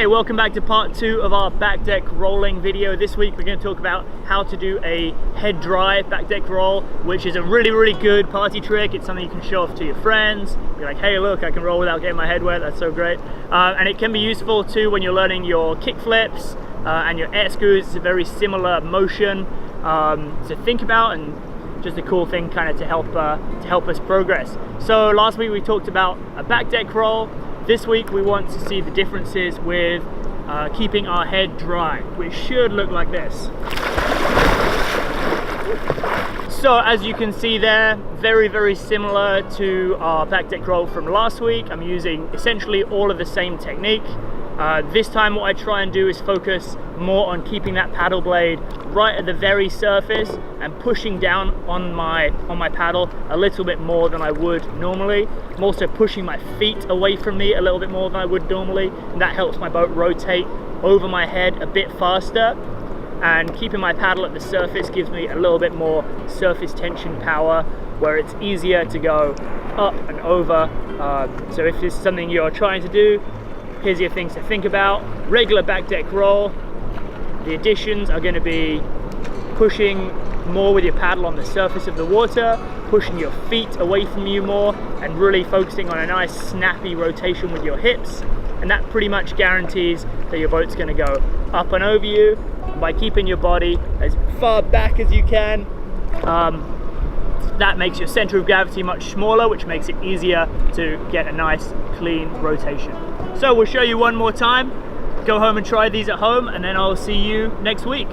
Hey, welcome back to part 2 of our back deck rolling video. This week we're going to talk about how to do a head dry back deck roll, which is a really good party trick. It's something you can show off to your friends. Be like, hey look, I can roll without getting my head wet, that's so great. And it can be useful too when you're learning your kick flips and your air screws. It's a very similar motion to think about, and just a cool thing kind of to help us progress. So last week we talked about a back deck roll. This week we want to see the differences with keeping our head dry, which should look like this. So as you can see there, very similar to our back deck roll from last week. I'm using essentially all of the same technique. This time what I try and do is focus more on keeping that paddle blade right at the very surface and pushing down on my paddle a little bit more than I would normally. I'm also pushing my feet away from me a little bit more than I would normally, and that helps my boat rotate over my head a bit faster. And keeping my paddle at the surface gives me a little bit more surface tension power, where it's easier to go up and over. So if this is something you're trying to do, here's your things to think about. Regular back deck roll. The additions are going to be pushing more with your paddle on the surface of the water, pushing your feet away from you more, and really focusing on a nice snappy rotation with your hips. And that pretty much guarantees that your boat's going to go up and over you. By keeping your body as far back as you can, that makes your center of gravity much smaller, which makes it easier to get a nice clean rotation. So we'll show you one more time. Go home and try these at home, and then I'll see you next week.